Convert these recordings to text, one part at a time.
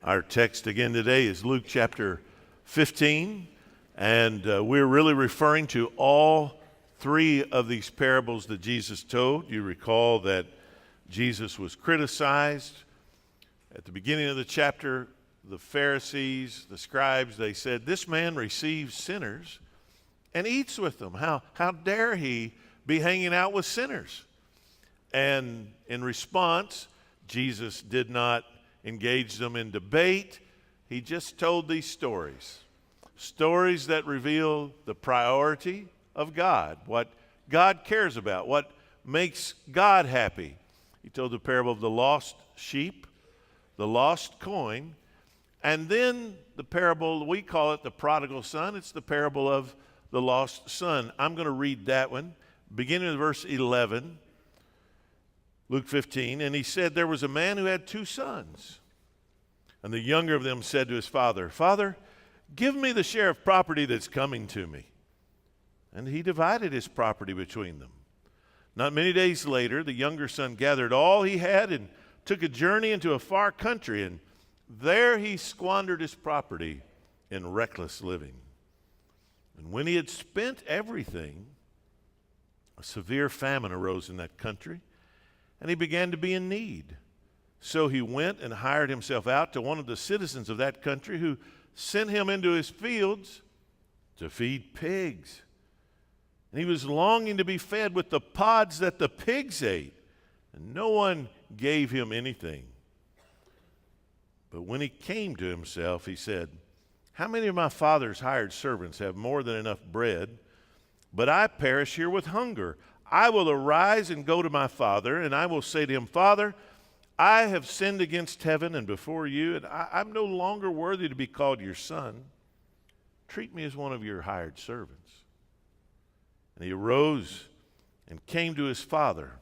Our text again today is Luke chapter 15, and we're really referring to all three of these parables that Jesus told. You recall that Jesus was criticized. At the beginning of the chapter, the Pharisees, the scribes, they said, "This man receives sinners and eats with them. How dare he be hanging out with sinners?" And in response, Jesus did not engage them in debate. He just told these stories that reveal the priority of God, what God cares about, what makes God happy. He told the parable of the lost sheep, the lost coin, and then the parable, we call it the prodigal son. It's the parable of the lost son. I'm going to read that one, beginning with verse 11. Luke 15, and he said, "There was a man who had 2 sons. And the younger of them said to his father, 'Father, give me the share of property that's coming to me.' And he divided his property between them. Not many days later, the younger son gathered all he had and took a journey into a far country, and there he squandered his property in reckless living. And when he had spent everything, a severe famine arose in that country, and he began to be in need. So he went and hired himself out to one of the citizens of that country, who sent him into his fields to feed pigs. And he was longing to be fed with the pods that the pigs ate, and no one gave him anything. But when he came to himself, he said, 'How many of my father's hired servants have more than enough bread? But I perish here with hunger. I will arise and go to my father, and I will say to him, Father, I have sinned against heaven and before you, and I'm no longer worthy to be called your son. Treat me as one of your hired servants.' And he arose and came to his father.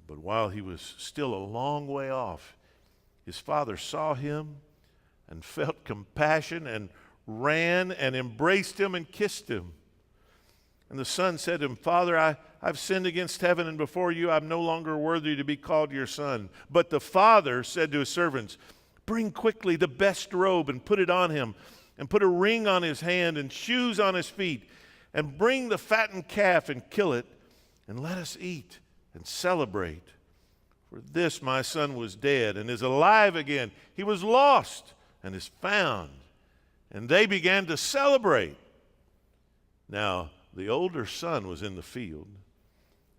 But while he was still a long way off, his father saw him and felt compassion and ran and embraced him and kissed him. And the son said to him, 'Father, I've sinned against heaven and before you. I'm no longer worthy to be called your son.' But the father said to his servants, 'Bring quickly the best robe and put it on him, and put a ring on his hand and shoes on his feet, and bring the fattened calf and kill it, and let us eat and celebrate. For this my son was dead and is alive again. He was lost and is found.' And they began to celebrate. Now the older son was in the field,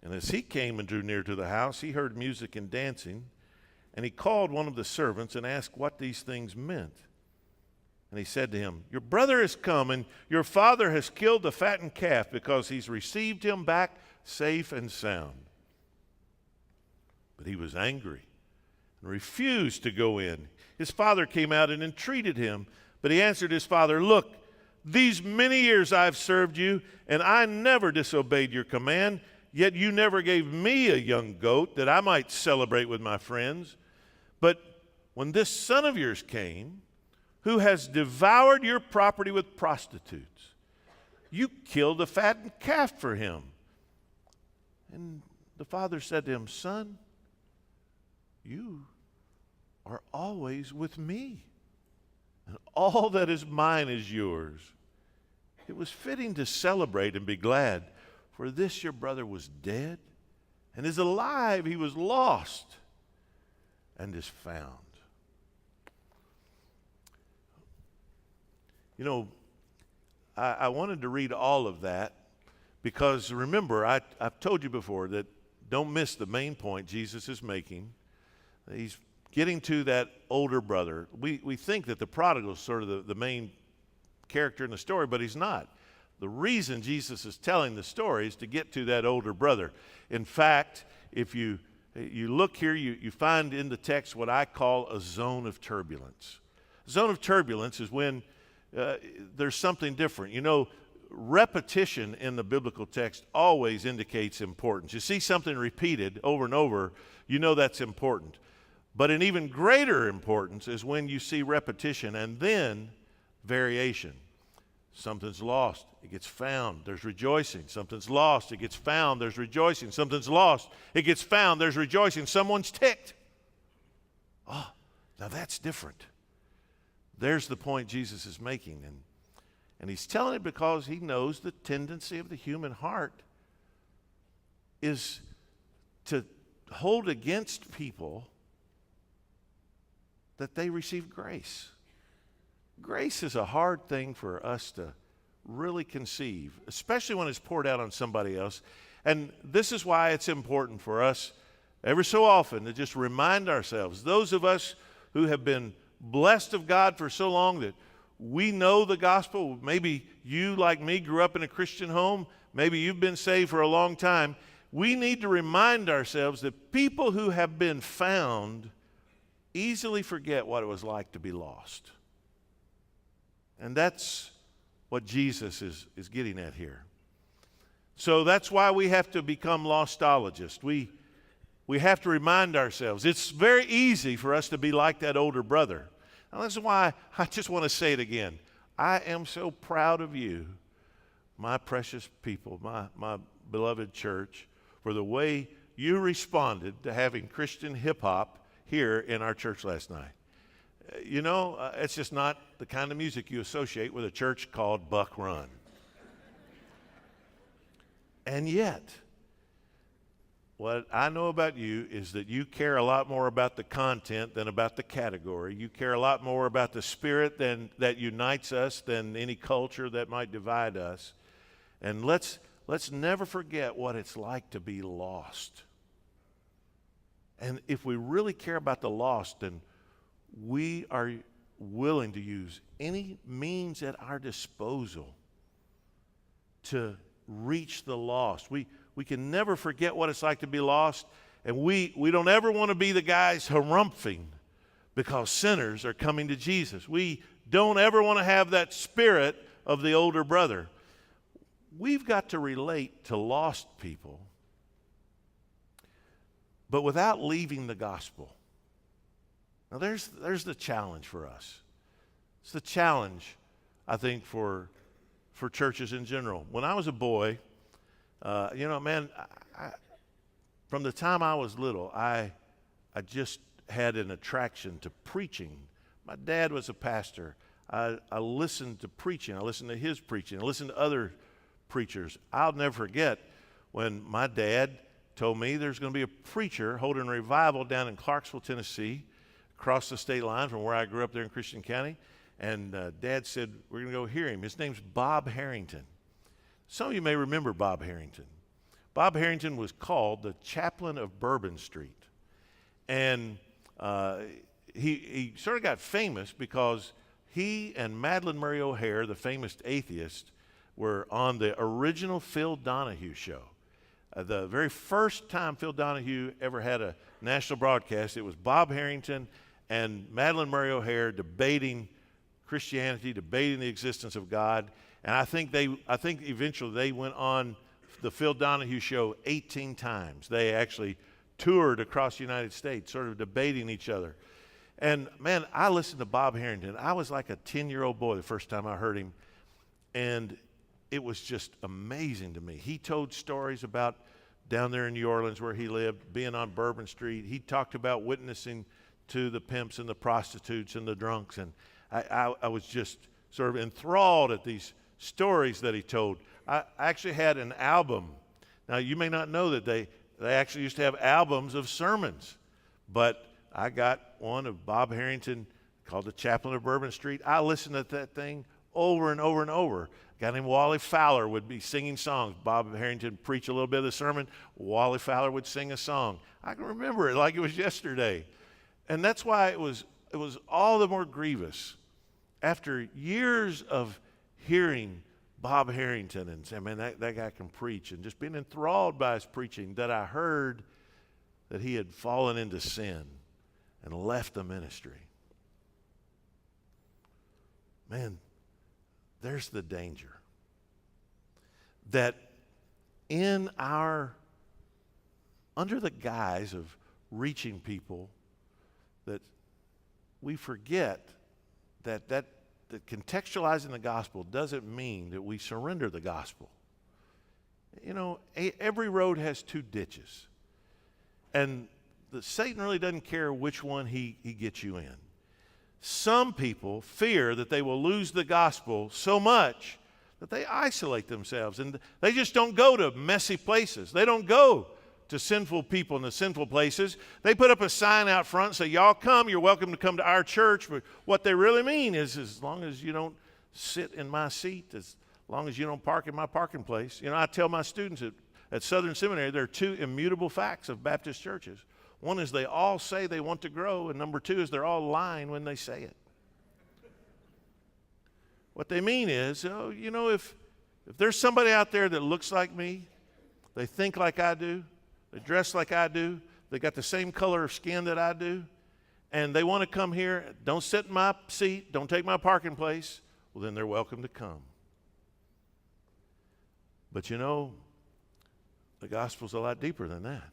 and as he came and drew near to the house, he heard music and dancing, and he called one of the servants and asked what these things meant. And he said to him, 'Your brother has come, and your father has killed the fattened calf, because he's received him back safe and sound.' But he was angry and refused to go in. His father came out and entreated him, but he answered his father, 'Look, these many years I've served you, and I never disobeyed your command, yet you never gave me a young goat that I might celebrate with my friends. But when this son of yours came, who has devoured your property with prostitutes, you killed a fattened calf for him.' And the father said to him, 'Son, you are always with me, and all that is mine is yours. It was fitting to celebrate and be glad, for this your brother was dead and is alive. He was lost and is found.'" You know, I wanted to read all of that because, remember, I've told you before that don't miss the main point Jesus is making. He's getting to that older brother. We think that the prodigal is sort of the main character in the story, but he's not. The reason Jesus is telling the story is to get to that older brother. In fact, if you look here, you find in the text what I call a zone of turbulence. A zone of turbulence is when there's something different. You know, repetition in the biblical text always indicates importance. You see something repeated over and over, you know that's important. But an even greater importance is when you see repetition and then variation. Something's lost, it gets found, there's rejoicing. Something's lost, it gets found, there's rejoicing. Something's lost, it gets found, there's rejoicing. Someone's ticked. Oh, Now that's different. There's the point Jesus is making. And he's telling it because he knows the tendency of the human heart is to hold against people that they receive grace. Grace is a hard thing for us to really conceive, especially when it's poured out on somebody else. And this is why it's important for us every so often to just remind ourselves, those of us who have been blessed of God for so long that we know the gospel. Maybe you, like me, grew up in a Christian home. Maybe you've been saved for a long time. We need to remind ourselves that people who have been found easily forget what it was like to be lost. And that's what Jesus is getting at here. So that's why we have to become Lostologists. We have to remind ourselves. It's very easy for us to be like that older brother. And that's why I just want to say it again. I am so proud of you, my precious people, my beloved church, for the way you responded to having Christian hip-hop here in our church last night. You know, it's just not the kind of music you associate with a church called Buck Run. And yet, what I know about you is that you care a lot more about the content than about the category. You care a lot more about the spirit that unites us than any culture that might divide us. And let's never forget what it's like to be lost. And if we really care about the lost, then we are willing to use any means at our disposal to reach the lost. We can never forget what it's like to be lost, and we don't ever want to be the guys harumphing because sinners are coming to Jesus. We don't ever want to have that spirit of the older brother. We've got to relate to lost people, but without leaving the gospel. Now there's the challenge for us. It's the challenge, I think, for churches in general. When I was a boy, man, from the time I was little, I just had an attraction to preaching. My dad was a pastor. I listened to preaching. I listened to his preaching. I listened to other preachers. I'll never forget when my dad told me there's going to be a preacher holding a revival down in Clarksville, Tennessee, across the state line from where I grew up there in Christian County. And Dad said, we're going to go hear him. His name's Bob Harrington. Some of you may remember Bob Harrington. Bob Harrington was called the chaplain of Bourbon Street. And he sort of got famous because he and Madeleine Murray O'Hair, the famous atheist, were on the original Phil Donahue show. The very first time Phil Donahue ever had a national broadcast, it was Bob Harrington and Madeleine Murray O'Hair debating Christianity, debating the existence of God. And I think eventually they went on the Phil Donahue show 18 times. They actually toured across the United States, sort of debating each other. And man, I listened to Bob Harrington. I was like a 10-year-old boy the first time I heard him. And it was just amazing to me. He told stories about down there in New Orleans where he lived, being on Bourbon Street. He talked about witnessing to the pimps and the prostitutes and the drunks. And I was just sort of enthralled at these stories that he told. I actually had an album. Now, you may not know that they actually used to have albums of sermons. But I got one of Bob Harrington called The Chaplain of Bourbon Street. I listened to that thing over and over and over. A guy named Wally Fowler would be singing songs. Bob Harrington would preach a little bit of the sermon. Wally Fowler would sing a song. I can remember it like it was yesterday. And that's why it was all the more grievous after years of hearing Bob Harrington and saying, man, that guy can preach, and just being enthralled by his preaching, that I heard that he had fallen into sin and left the ministry. Man, there's the danger that under the guise of reaching people, that we forget that contextualizing the gospel doesn't mean that we surrender the gospel. You know, every road has two ditches. And Satan really doesn't care which one he gets you in. some people fear that they will lose the gospel so much that they isolate themselves, and they just don't go to messy places. They don't go to sinful people in the sinful places. They put up a sign out front and say, y'all come, you're welcome to come to our church. But what they really mean is, as long as you don't sit in my seat, as long as you don't park in my parking place. You know, I tell my students at Southern Seminary, there are two immutable facts of Baptist churches. One is they all say they want to grow, and number two is they're all lying when they say it. What they mean is, oh, you know, if there's somebody out there that looks like me, they think like I do, they dress like I do, they got the same color of skin that I do, and they want to come here, don't sit in my seat, don't take my parking place, well, then they're welcome to come. But you know, the gospel's a lot deeper than that.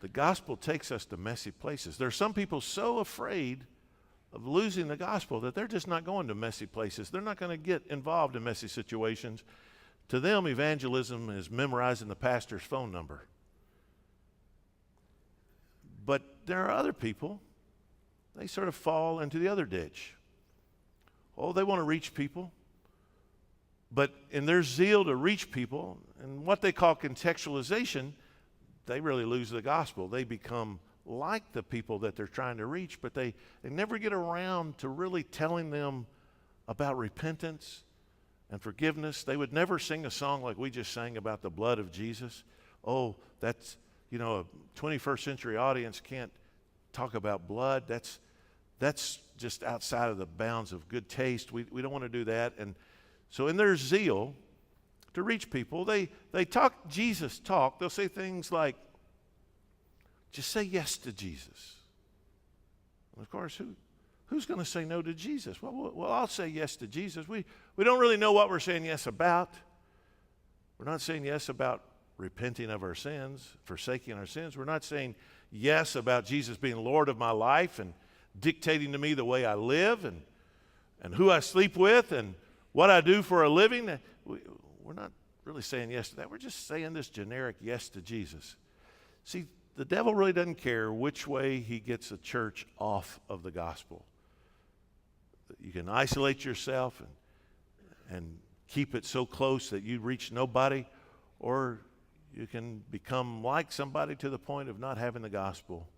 The gospel takes us to messy places. There are some people so afraid of losing the gospel that they're just not going to messy places. They're not going to get involved in messy situations. To them, evangelism is memorizing the pastor's phone number. But there are other people, they sort of fall into the other ditch. Oh, they want to reach people. But in their zeal to reach people, and what they call contextualization, they really lose the gospel. They become like the people that they're trying to reach, but they never get around to really telling them about repentance and forgiveness. They would never sing a song like we just sang about the blood of Jesus. Oh, that's, you know, a 21st century audience can't talk about blood. That's just outside of the bounds of good taste. We don't want to do that. And so in their zeal to reach people, they talk Jesus talk. They'll say things like, just say yes to Jesus. And of course, who's going to say no to Jesus? Well, I'll say yes to Jesus. We don't really know what we're saying yes about. We're not saying yes about repenting of our sins, forsaking our sins. We're not saying yes about Jesus being Lord of my life and dictating to me the way I live and who I sleep with and what I do for a living. We're not really saying yes to that. We're just saying this generic yes to Jesus. See, the devil really doesn't care which way he gets a church off of the gospel. You can isolate yourself and keep it so close that you reach nobody, or you can become like somebody to the point of not having the gospel.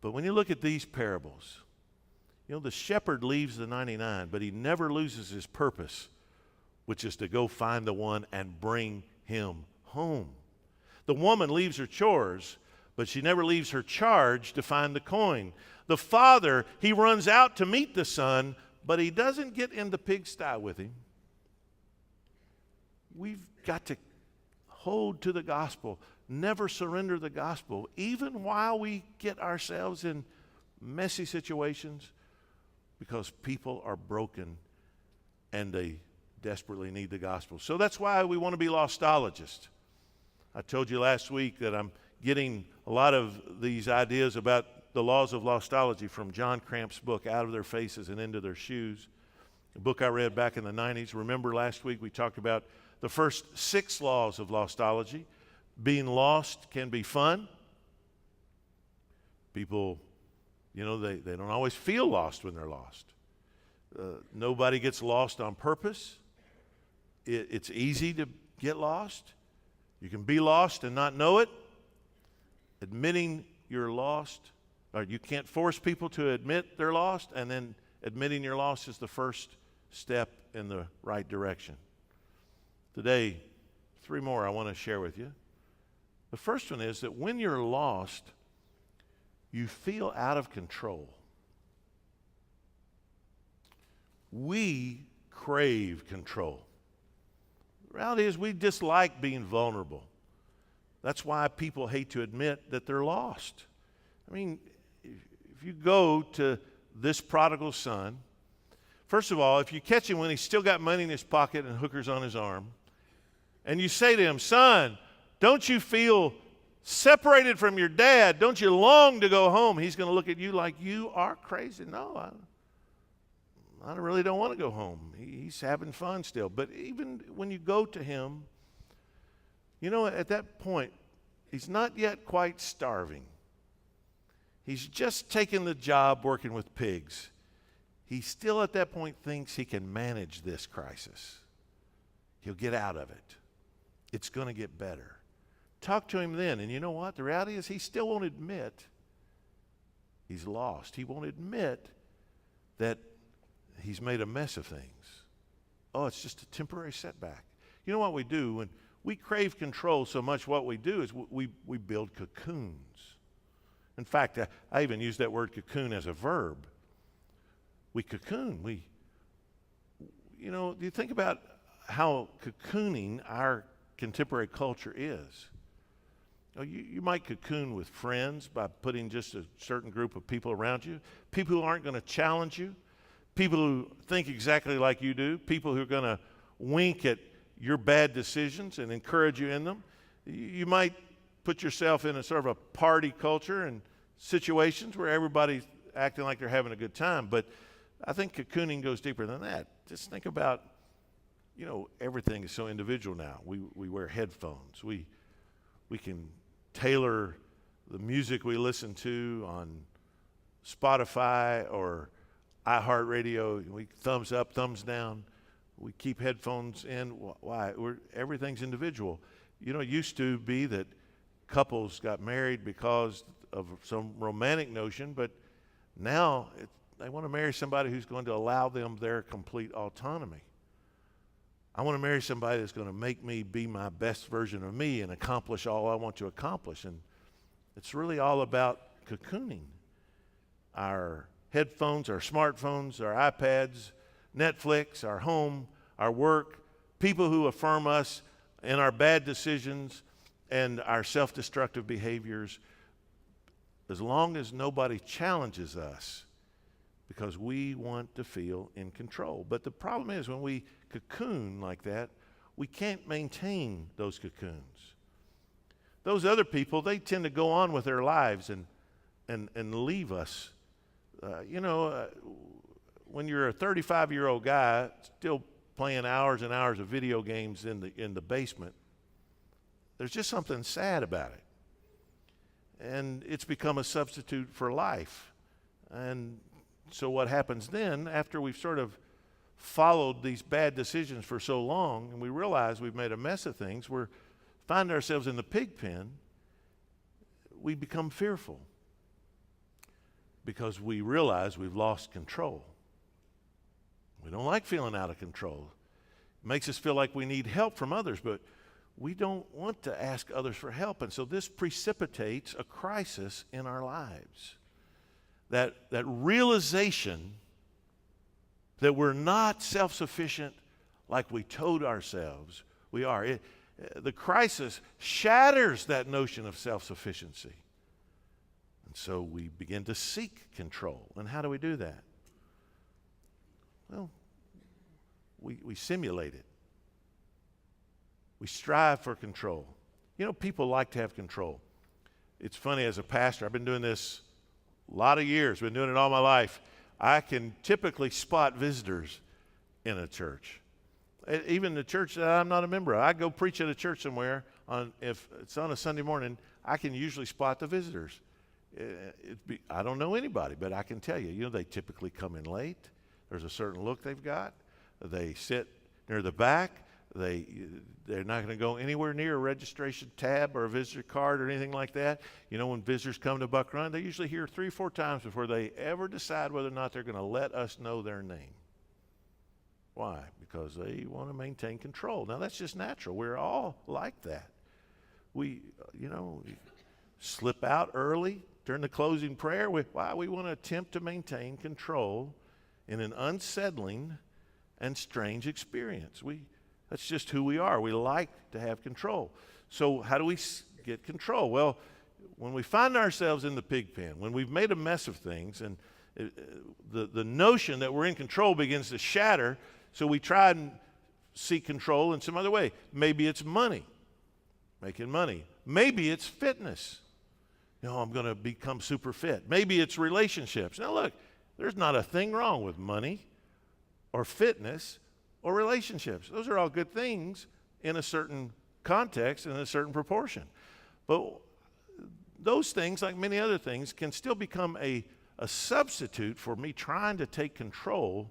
But when you look at these parables, you know, the shepherd leaves the 99, but he never loses his purpose, which is to go find the one and bring him home. The woman leaves her chores, but she never leaves her charge to find the coin. The father, he runs out to meet the son, but he doesn't get in the pigsty with him. We've got to hold to the gospel, never surrender the gospel, even while we get ourselves in messy situations, because people are broken and they desperately need the gospel. So that's why we want to be Lostologists. I told you last week that I'm getting a lot of these ideas about the laws of Lostology from John Cramp's book, Out of Their Faces and Into Their Shoes, a book I read back in the 90s. Remember last week we talked about the first 6 laws of Lostology. Being lost can be fun. People, you know, they don't always feel lost when they're lost. Nobody gets lost on purpose. It's easy to get lost. You can be lost and not know it. Admitting you're lost, or you can't force people to admit they're lost, and then admitting you're lost is the first step in the right direction. Today, 3 more I want to share with you. The first one is that when you're lost, you feel out of control. We crave control. The reality is we dislike being vulnerable. That's why people hate to admit that they're lost. I mean, if you go to this prodigal son, first of all, if you catch him when he's still got money in his pocket and hookers on his arm, and you say to him, son, don't you feel separated from your dad? Don't you long to go home? He's going to look at you like you are crazy. No, I really don't want to go home. He's having fun still. But even when you go to him, you know, at that point, he's not yet quite starving. He's just taken the job working with pigs. He still at that point thinks he can manage this crisis. He'll get out of it. It's going to get better. Talk to him then. And you know what? The reality is he still won't admit he's lost. He won't admit that he's made a mess of things. Oh, it's just a temporary setback. You know what we do? When we crave control so much, what we do is we build cocoons. In fact, I even use that word cocoon as a verb. We cocoon. Do you think about how cocooning our contemporary culture is? You might cocoon with friends by putting just a certain group of people around you, people who aren't going to challenge you, people who think exactly like you do, people who are going to wink at your bad decisions and encourage you in them. You might put yourself in a sort of a party culture and situations where everybody's acting like they're having a good time. But I think cocooning goes deeper than that. Just think about, everything is so individual now. We wear headphones. We can tailor the music we listen to on Spotify or iHeartRadio. We thumbs up, thumbs down. We keep headphones in. Why? Everything's individual. It used to be that couples got married because of some romantic notion, but now they want to marry somebody who's going to allow them their complete autonomy. I want to marry somebody that's going to make me be my best version of me and accomplish all I want to accomplish. And it's really all about cocooning. Our headphones, our smartphones, our iPads, Netflix, our home, our work, people who affirm us in our bad decisions and our self-destructive behaviors, as long as nobody challenges us, because we want to feel in control. But the problem is when we cocoon like that, we can't maintain those cocoons. Those other people, they tend to go on with their lives and leave us. When you're a 35-year-old guy still playing hours and hours of video games in the basement, there's just something sad about it. And it's become a substitute for life. And so what happens then, after we've sort of followed these bad decisions for so long and we realize we've made a mess of things, we find ourselves in the pig pen, we become fearful because we realize we've lost control. We don't like feeling out of control. It makes us feel like we need help from others, but we don't want to ask others for help. And so this precipitates a crisis in our lives. That realization that we're not self-sufficient like we told ourselves we are. The crisis shatters that notion of self-sufficiency. And so we begin to seek control. And how do we do that? Well, we simulate it. We strive for control. People like to have control. It's funny, as a pastor, I've been doing this a lot of years, been doing it all my life. I can typically spot visitors in a church. Even the church that I'm not a member of. I go preach at a church somewhere, if it's on a Sunday morning, I can usually spot the visitors. I don't know anybody, but I can tell you, they typically come in late. There's a certain look they've got. They sit near the back. They're not going to go anywhere near a registration tab or a visitor card or anything like that. When visitors come to Buck Run, they usually hear 3 or 4 times before they ever decide whether or not they're going to let us know their name. Why? Because they want to maintain control. Now, that's just natural. We're all like that. We slip out early during the closing prayer. Why? We want to attempt to maintain control in an unsettling and strange experience. That's just who we are. We like to have control. So how do we get control? Well, when we find ourselves in the pig pen, when we've made a mess of things, and the notion that we're in control begins to shatter, so we try and seek control in some other way. Maybe it's money, making money. Maybe it's fitness. I'm going to become super fit. Maybe it's relationships. Now look, there's not a thing wrong with money or fitness or relationships. Those are all good things in a certain context and in a certain proportion. But those things, like many other things, can still become a substitute for me trying to take control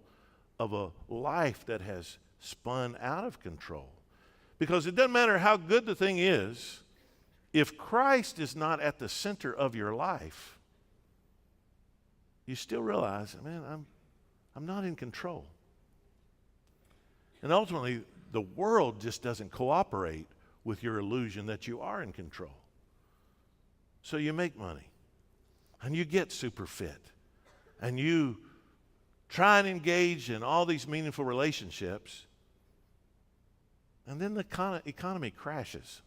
of a life that has spun out of control. Because it doesn't matter how good the thing is, if Christ is not at the center of your life, you still realize, man, I'm not in control. And ultimately, the world just doesn't cooperate with your illusion that you are in control. So you make money, and you get super fit, and you try and engage in all these meaningful relationships, and then the economy crashes.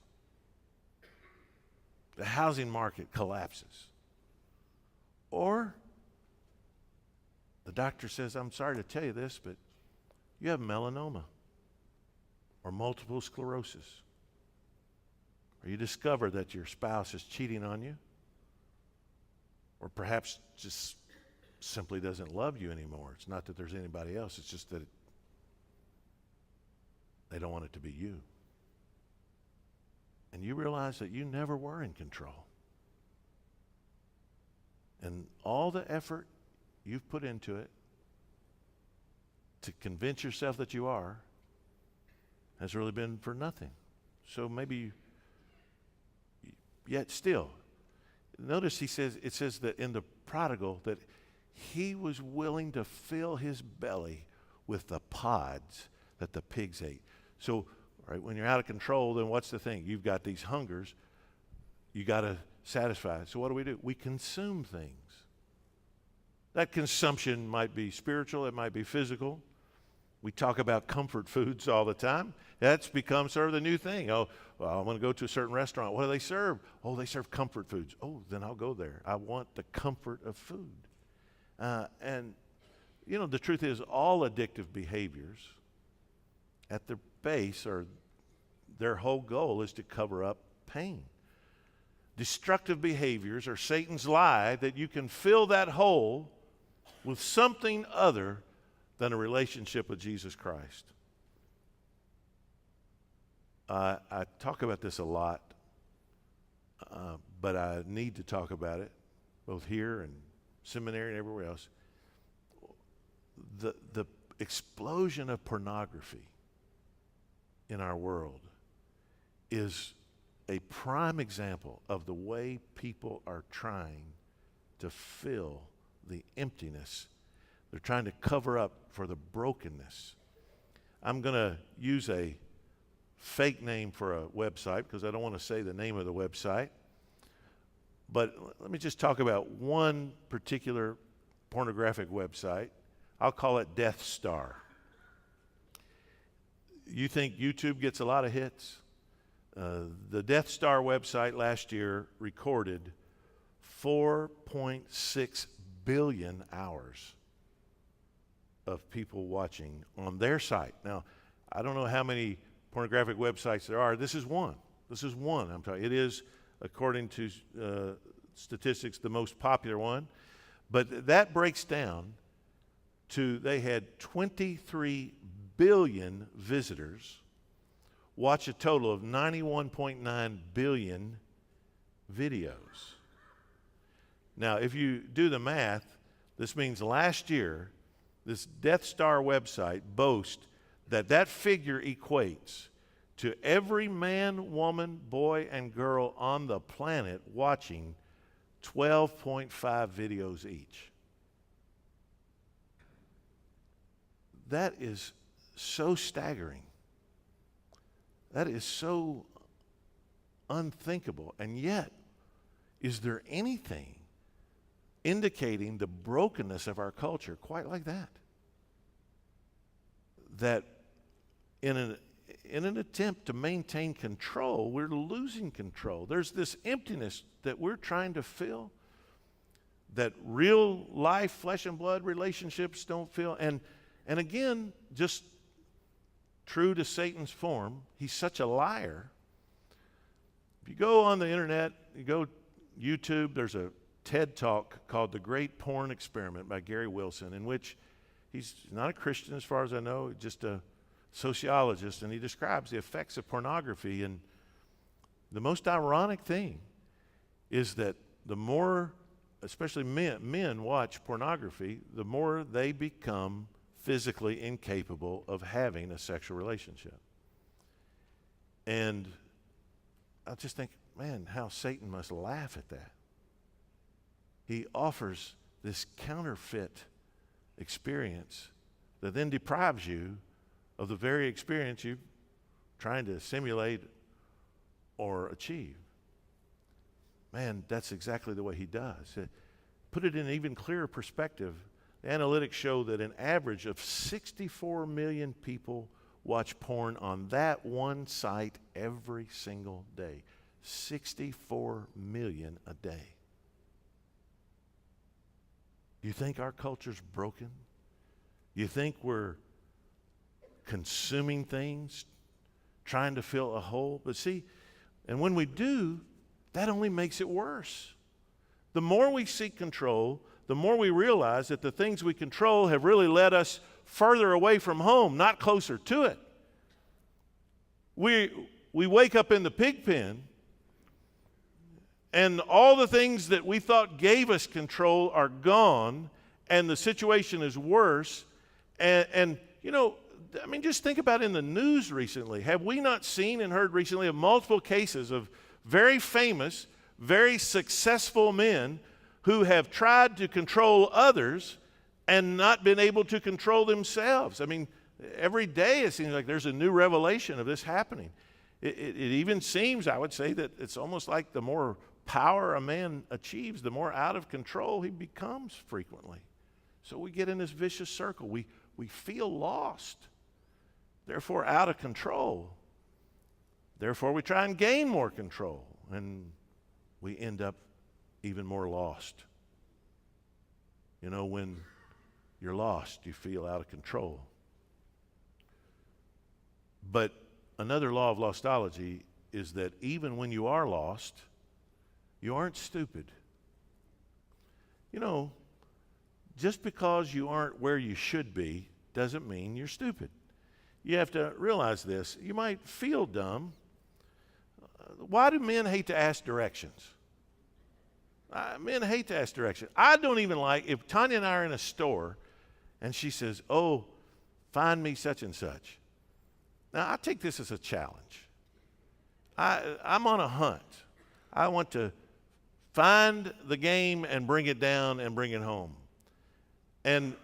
The housing market collapses. Or the doctor says, I'm sorry to tell you this, but you have melanoma or multiple sclerosis. Or you discover that your spouse is cheating on you, or perhaps just simply doesn't love you anymore. It's not that there's anybody else, it's just that they don't want it to be you. And you realize that you never were in control. And all the effort you've put into it to convince yourself that you are has really been for nothing. So maybe yet still, notice it says that in the prodigal that he was willing to fill his belly with the pods that the pigs ate. So, right, when you're out of control, then what's the thing? You've got these hungers. You got to satisfy it. So what do? We consume things. That consumption might be spiritual. It might be physical. We talk about comfort foods all the time. That's become sort of the new thing. Oh, well, I want to go to a certain restaurant. What do they serve? Oh, they serve comfort foods. Oh, then I'll go there. I want the comfort of food. And, you know, the truth is all addictive behaviors at their base or their whole goal is to cover up pain. Destructive behaviors are Satan's lie that you can fill that hole with something other than a relationship with Jesus Christ. I talk about this a lot, but I need to talk about it, both here and seminary and everywhere else. The explosion of pornography in our world is a prime example of the way people are trying to fill the emptiness. They're trying to cover up for the brokenness. I'm going to use a fake name for a website because I don't want to say the name of the website. But let me just talk about one particular pornographic website. I'll call it Death Star. You think YouTube gets a lot of hits? The Death Star website last year recorded 4.6 billion hours of people watching on their site. Now, I don't know how many pornographic websites there are. This is one. I'm telling you. It is, according to statistics, the most popular one. But that breaks down to they had 23 billion visitors watch a total of 91.9 billion videos. Now, if you do the math, this means last year, this Death Star website boasts that figure equates to every man, woman, boy, and girl on the planet watching 12.5 videos each. That is so staggering. That is so unthinkable. And yet, is there anything indicating the brokenness of our culture quite like that? That in an attempt to maintain control, we're losing control. There's this emptiness that we're trying to fill that real life, flesh and blood relationships don't fill. And again, just true to Satan's form, he's such a liar. If you go on the internet, you go YouTube, there's a TED Talk called The Great Porn Experiment by Gary Wilson, in which he's not a Christian as far as I know, just a sociologist, and he describes the effects of pornography. And the most ironic thing is that the more, especially men watch pornography, the more they become physically incapable of having a sexual relationship. And I just think, man, how Satan must laugh at that. He offers this counterfeit experience that then deprives you of the very experience you're trying to simulate or achieve. Man, that's exactly the way he does. Put it in an even clearer perspective. The analytics show that an average of 64 million people watch porn on that one site every single day. 64 million a day. You think our culture's broken? You think we're consuming things, trying to fill a hole? But see, and when we do, that only makes it worse. The more we seek control, the more we realize that the things we control have really led us further away from home, not closer to it. We wake up in the pig pen, and all the things that we thought gave us control are gone, and the situation is worse. And you know, I mean, just think about in the news recently. Have we not seen and heard recently of multiple cases of very famous, very successful men who have tried to control others and not been able to control themselves? I mean, every day it seems like there's a new revelation of this happening. It even seems, I would say, that it's almost like the more power a man achieves, the more out of control he becomes frequently. So we get in this vicious circle. We feel lost, therefore out of control. Therefore we try and gain more control, and we end up even more lost. You know, when you're lost, you feel out of control. But another law of Lostology is that even when you are lost, you aren't stupid. You know, just because you aren't where you should be doesn't mean you're stupid. You have to realize this. You might feel dumb. Why do men hate to ask directions? Men hate to ask directions. I don't even like, if Tanya and I are in a store and she says, oh, find me such and such. Now, I take this as a challenge. I'm on a hunt. I want to find the game and bring it down and bring it home. And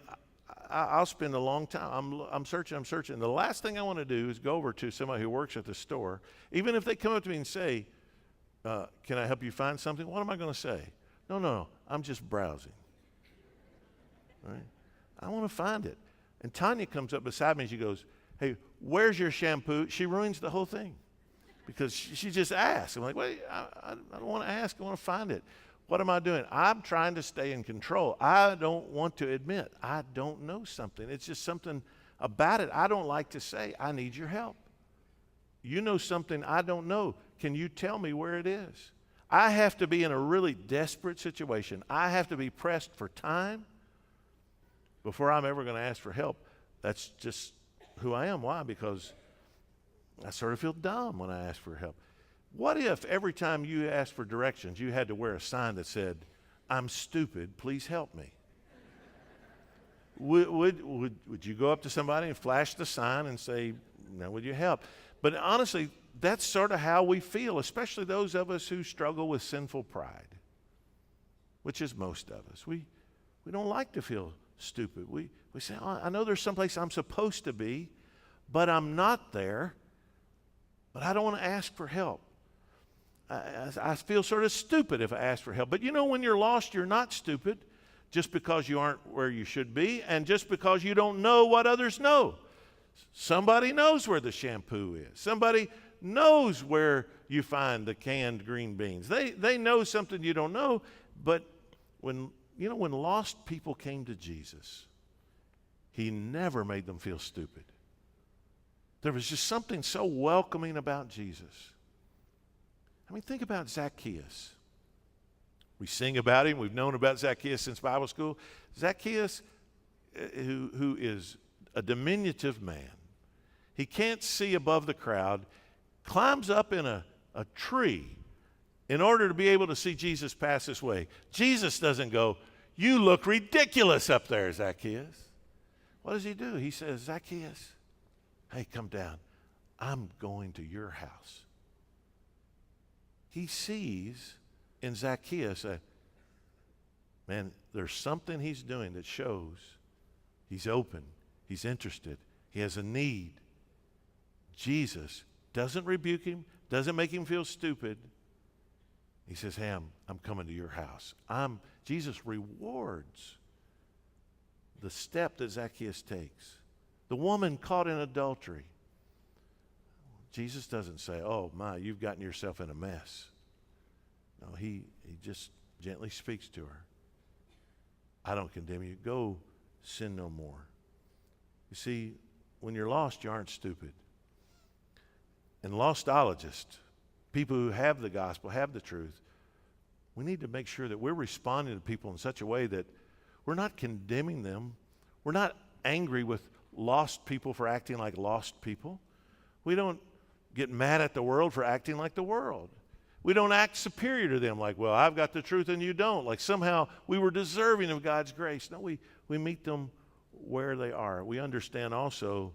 I'll spend a long time. I'm searching. The last thing I want to do is go over to somebody who works at the store. Even if they come up to me and say, can I help you find something? What am I going to say? No, I'm just browsing. Right? I want to find it. And Tanya comes up beside me and she goes, hey, where's your shampoo? She ruins the whole thing because she just asks. I'm like, wait, I don't want to ask. I want to find it. What am I doing? I'm trying to stay in control. I don't want to admit I don't know something. It's just something about it I don't like to say. I need your help. You know something I don't know. Can you tell me where it is? I have to be in a really desperate situation. I have to be pressed for time before I'm ever going to ask for help. That's just who I am. Why? Because I sort of feel dumb when I ask for help. What if every time you asked for directions, you had to wear a sign that said, I'm stupid, please help me? Would you go up to somebody and flash the sign and say, no, would you help? But honestly, that's sort of how we feel, especially those of us who struggle with sinful pride, which is most of us. We don't like to feel stupid. We say, oh, I know there's someplace I'm supposed to be, but I'm not there, but I don't want to ask for help. I feel sort of stupid if I ask for help. But you know, when you're lost, you're not stupid just because you aren't where you should be and just because you don't know what others know. Somebody knows where the shampoo is. Somebody knows where you find the canned green beans. They know something you don't know. But when lost people came to Jesus, he never made them feel stupid. There was just something so welcoming about Jesus. I mean, think about Zacchaeus. We sing about him. We've known about Zacchaeus since Bible school. Zacchaeus, who is a diminutive man, he can't see above the crowd, climbs up in a tree in order to be able to see Jesus pass this way. Jesus doesn't go, "You look ridiculous up there, Zacchaeus." What does he do? He says, "Zacchaeus, hey, come down. I'm going to your house." He sees in Zacchaeus man, there's something he's doing that shows he's open, he's interested, he has a need. Jesus doesn't rebuke him, doesn't make him feel stupid. He says, "Hey, I'm coming to your house." Jesus rewards the step that Zacchaeus takes. The woman caught in adultery. Jesus doesn't say, "Oh my, you've gotten yourself in a mess." No, he just gently speaks to her. "I don't condemn you. Go sin no more." You see, when you're lost, you aren't stupid. And Lostologists, people who have the gospel, have the truth, we need to make sure that we're responding to people in such a way that we're not condemning them. We're not angry with lost people for acting like lost people. We don't get mad at the world for acting like the world. We don't act superior to them like, "Well, I've got the truth and you don't." Like somehow we were deserving of God's grace. No, we meet them where they are. We understand also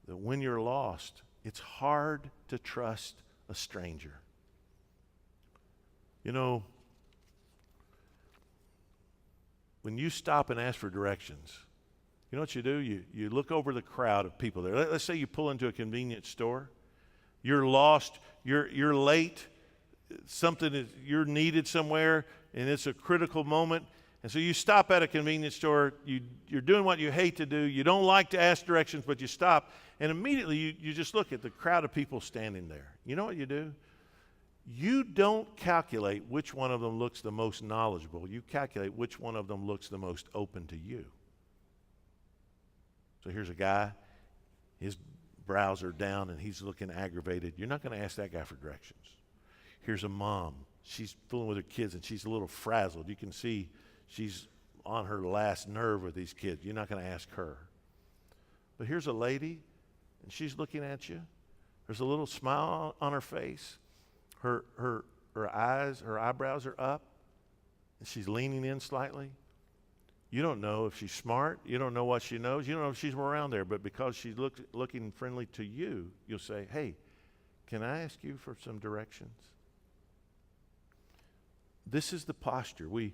that when you're lost, it's hard to trust a stranger. You know, when you stop and ask for directions, you know what you do? You look over the crowd of people there. Let's say you pull into a convenience store. You're lost. You're late. You're needed somewhere, and it's a critical moment. And so you stop at a convenience store. You're doing what you hate to do. You don't like to ask directions, but you stop. And immediately you just look at the crowd of people standing there. You know what you do? You don't calculate which one of them looks the most knowledgeable. You calculate which one of them looks the most open to you. So here's a guy. His brows are down, and he's looking aggravated. You're not going to ask that guy for directions. Here's a mom. She's fooling with her kids, and she's a little frazzled. You can see she's on her last nerve with these kids. You're not going to ask her. But here's a lady, and she's looking at you. There's a little smile on her face. Her eyebrows are up, and she's leaning in slightly. You don't know if she's smart. You don't know what she knows. You don't know if she's around there. But because she's looking friendly to you, you'll say, "Hey, can I ask you for some directions?" This is the posture we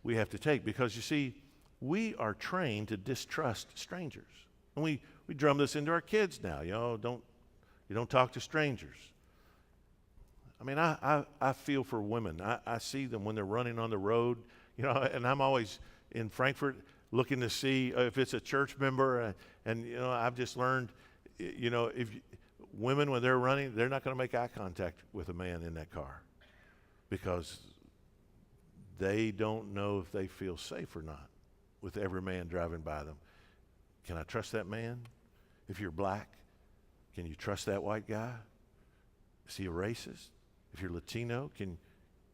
have to take, because you see, we are trained to distrust strangers. And we drum this into our kids now. You don't talk to strangers. I mean, I feel for women. I see them when they're running on the road, and I'm always in Frankfort looking to see if it's a church member. And I've just learned, if women, when they're running, they're not going to make eye contact with a man in that car, because they don't know if they feel safe or not with every man driving by them. Can I trust that man? If you're black, can you trust that white guy? Is he a racist? If you're Latino, can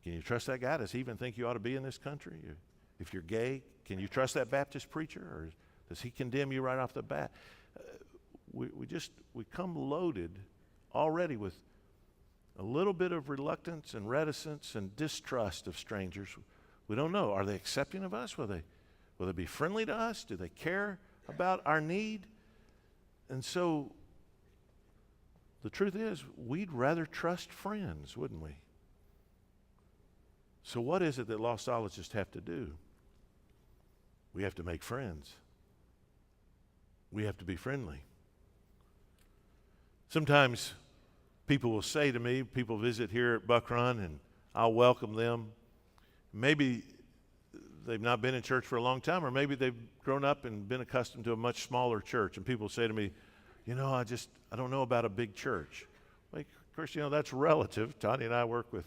you trust that guy? Does he even think you ought to be in this country? If you're gay, can you trust that Baptist preacher? Or does he condemn you right off the bat? We come loaded already with a little bit of reluctance and reticence and distrust of strangers. We don't know. Are they accepting of us? Will they be friendly to us? Do they care about our need? And so the truth is, we'd rather trust friends, wouldn't we? So what is it that Lostologists have to do? We have to make friends. We have to be friendly. Sometimes people will say to me, people visit here at Buck Run, and I'll welcome them. Maybe they've not been in church for a long time, or maybe they've grown up and been accustomed to a much smaller church. And people say to me, I don't know about a big church. Like, of course, that's relative. Tanya and I work with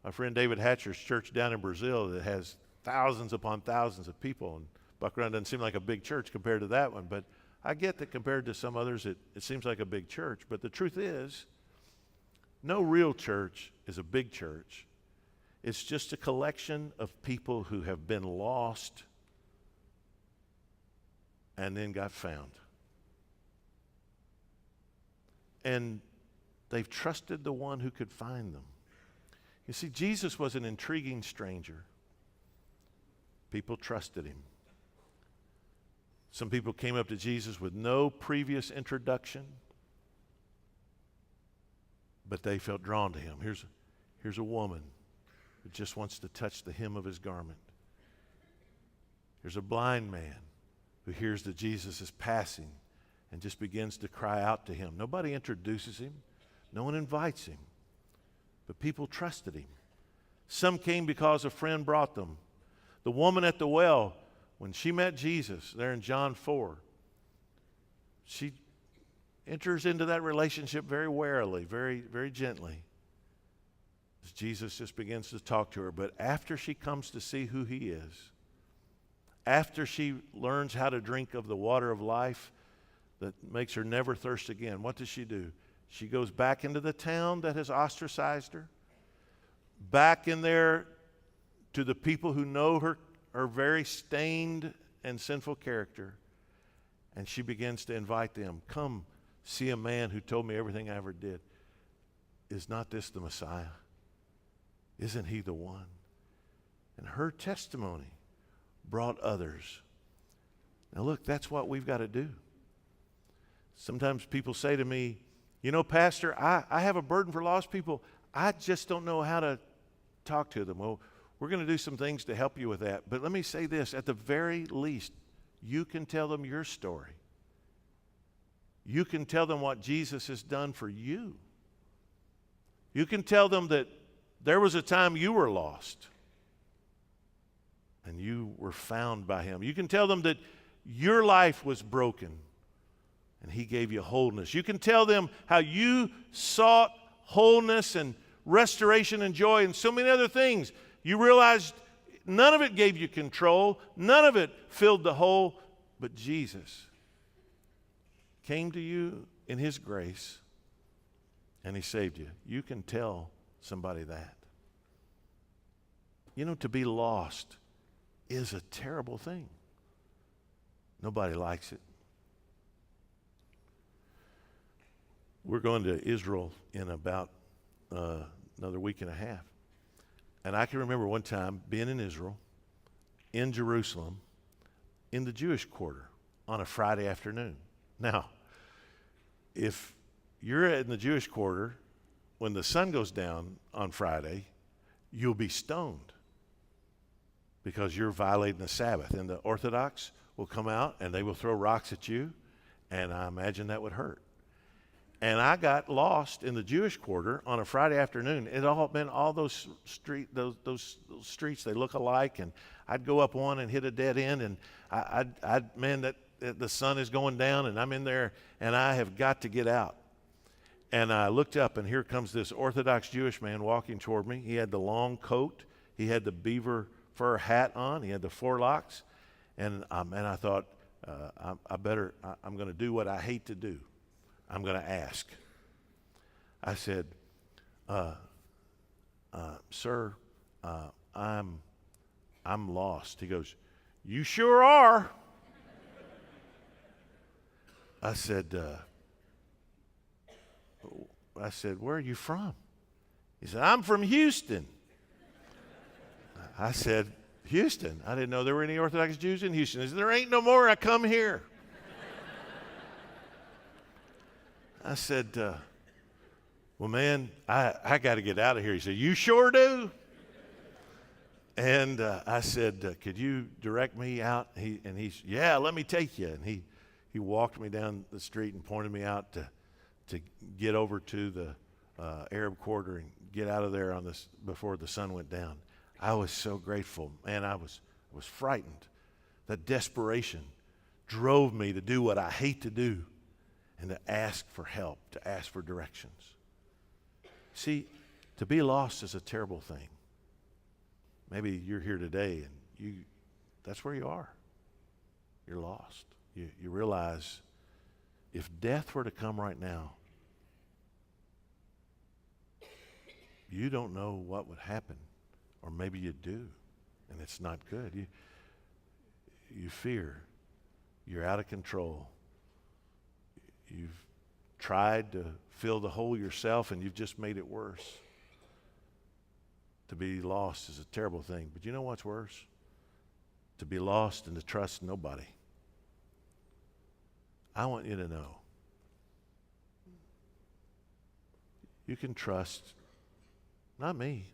my friend David Hatcher's church down in Brazil that has thousands upon thousands of people. And Buck Run doesn't seem like a big church compared to that one. But I get that compared to some others, it seems like a big church. But the truth is, no real church is a big church. It's just a collection of people who have been lost and then got found. And they've trusted the one who could find them. You see, Jesus was an intriguing stranger. People trusted him. Some people came up to Jesus with no previous introduction, but they felt drawn to him. Here's a woman who just wants to touch the hem of his garment. Here's a blind man who hears that Jesus is passing and just begins to cry out to him. Nobody introduces him. No one invites him. But people trusted him. Some came because a friend brought them. The woman at the well, when she met Jesus there in John 4, she enters into that relationship very warily, very, very gently, as Jesus just begins to talk to her. But after she comes to see who he is, after she learns how to drink of the water of life that makes her never thirst again, what does she do? She goes back into the town that has ostracized her, back in there to the people who know her very stained and sinful character, and she begins to invite them, come see a man who told me everything I ever did. Is not this the Messiah? Isn't he the one? And her testimony brought others. Now look, that's what we've got to do. Sometimes people say to me, you know, Pastor, I have a burden for lost people. I just don't know how to talk to them. Well, we're going to do some things to help you with that. But let me say this, at the very least, you can tell them your story. You can tell them what Jesus has done for you. You can tell them that there was a time you were lost and you were found by him. You can tell them that your life was broken and he gave you wholeness. You can tell them how you sought wholeness and restoration and joy and so many other things. You realized none of it gave you control. None of it filled the hole, but Jesus came to you in his grace and he saved you. You can tell somebody that. You know, to be lost is a terrible thing. Nobody likes it. We're going to Israel in about another week and a half. And I can remember one time being in Israel, in Jerusalem, in the Jewish quarter on a Friday afternoon. Now, if you're in the Jewish quarter when the sun goes down on Friday, you'll be stoned because you're violating the Sabbath. And the Orthodox will come out and they will throw rocks at you, and I imagine that would hurt. And I got lost in the Jewish quarter on a Friday afternoon. It all been all those streets, they look alike, and I'd go up one and hit a dead end, and the sun is going down, and I'm in there, and I have got to get out. And I looked up, and here comes this Orthodox Jewish man walking toward me. He had the long coat, he had the beaver fur hat on, he had the forelocks, and I thought, I'm going to do what I hate to do. I'm going to ask. I said, sir, I'm lost. He goes, you sure are. I said, where are you from? He said, I'm from Houston. I said, Houston? I didn't know there were any Orthodox Jews in Houston. He said, there ain't no more. I come here. I said, well, man, I got to get out of here. He said, you sure do? And I said, could you direct me out? He said, yeah, let me take you. And he walked me down the street and pointed me out to get over to the Arab quarter and get out of there on this before the sun went down. I was so grateful. Man, I was frightened. That desperation drove me to do what I hate to do, and to ask for help, to ask for directions. See, to be lost is a terrible thing. Maybe you're here today and that's where you are. You're lost. You realize if death were to come right now, you don't know what would happen, or maybe you do, and it's not good. You fear. You're out of control. You've tried to fill the hole yourself, and you've just made it worse. To be lost is a terrible thing. But you know what's worse? To be lost and to trust nobody. I want you to know, you can trust not me,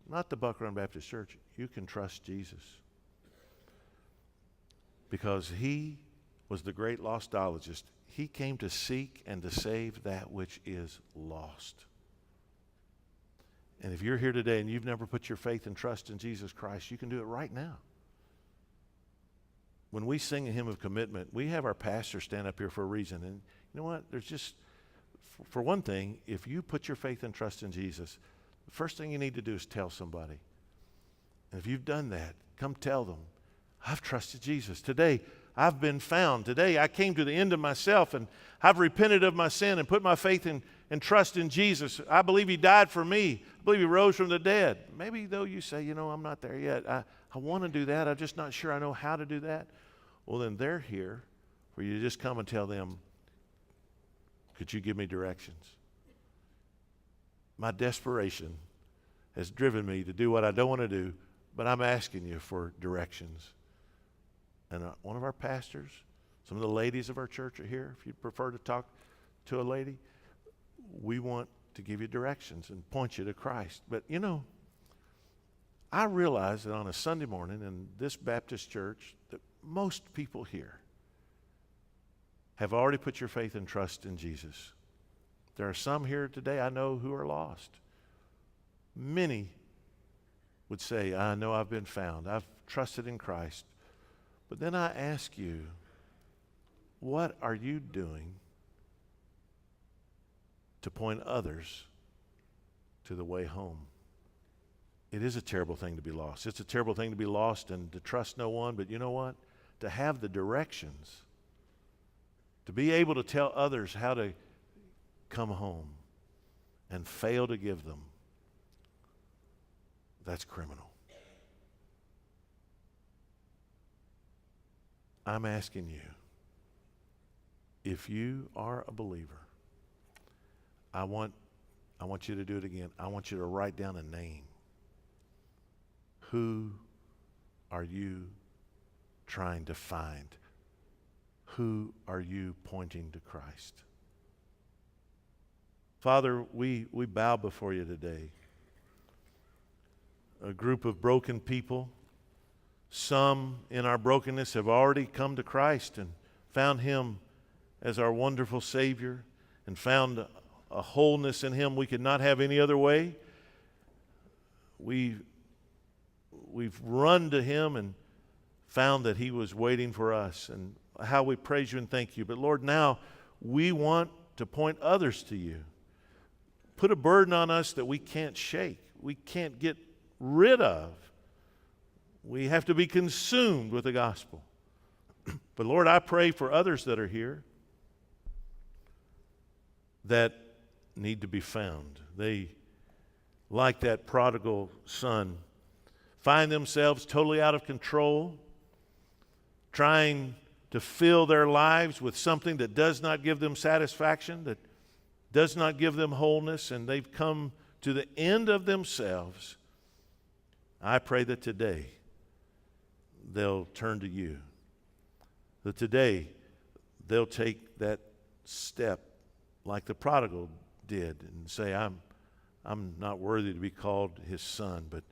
not the Buck Run Baptist Church. You can trust Jesus. Because he was the great Lostologist. He came to seek and to save that which is lost. And if you're here today and you've never put your faith and trust in Jesus Christ, you can do it right now. When we sing a hymn of commitment, we have our pastor stand up here for a reason. And you know what? There's just, for one thing, if you put your faith and trust in Jesus, the first thing you need to do is tell somebody. And if you've done that, come tell them, I've trusted Jesus. Today, I've been found. Today, I came to the end of myself, and I've repented of my sin and put my faith and trust in Jesus. I believe he died for me. I believe he rose from the dead. Maybe though you say, I'm not there yet. I want to do that. I'm just not sure I know how to do that. Well, then they're here for you to just come and tell them, could you give me directions? My desperation has driven me to do what I don't want to do, but I'm asking you for directions. And one of our pastors, some of the ladies of our church are here. If you'd prefer to talk to a lady, we want to give you directions and point you to Christ. But I realize that on a Sunday morning in this Baptist church that most people here have already put your faith and trust in Jesus. There are some here today I know who are lost. Many would say, I know I've been found. I've trusted in Christ. But then I ask you, what are you doing to point others to the way home? It is a terrible thing to be lost. It's a terrible thing to be lost and to trust no one, but you know what? To have the directions, to be able to tell others how to come home and fail to give them, that's criminal. I'm asking you, if you are a believer, I want you to do it again. I want you to write down a name. Who are you trying to find? Who are you pointing to Christ? Father, we bow before you today. A group of broken people. Some in our brokenness have already come to Christ and found him as our wonderful Savior and found a wholeness in him we could not have any other way. We've run to him and found that he was waiting for us, and how we praise you and thank you. But Lord, now we want to point others to you. Put a burden on us that we can't shake, we can't get rid of. We have to be consumed with the gospel. But Lord, I pray for others that are here that need to be found. They, like that prodigal son, find themselves totally out of control, trying to fill their lives with something that does not give them satisfaction, that does not give them wholeness, and they've come to the end of themselves. I pray that today they'll turn to you, that today they'll take that step like the prodigal did and say, I'm not worthy to be called his son, but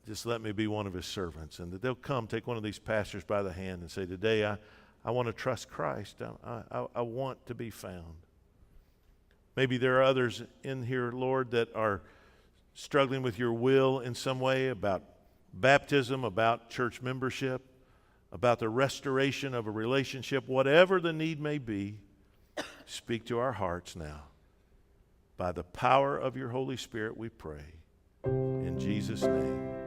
just let me be one of his servants. And that they'll come, take one of these pastors by the hand and say, today I want to trust Christ. I want to be found. Maybe there are others in here, Lord, that are struggling with your will in some way about baptism, about church membership, about the restoration of a relationship, whatever the need may be. Speak to our hearts now. By the power of your Holy Spirit we pray. In Jesus' name.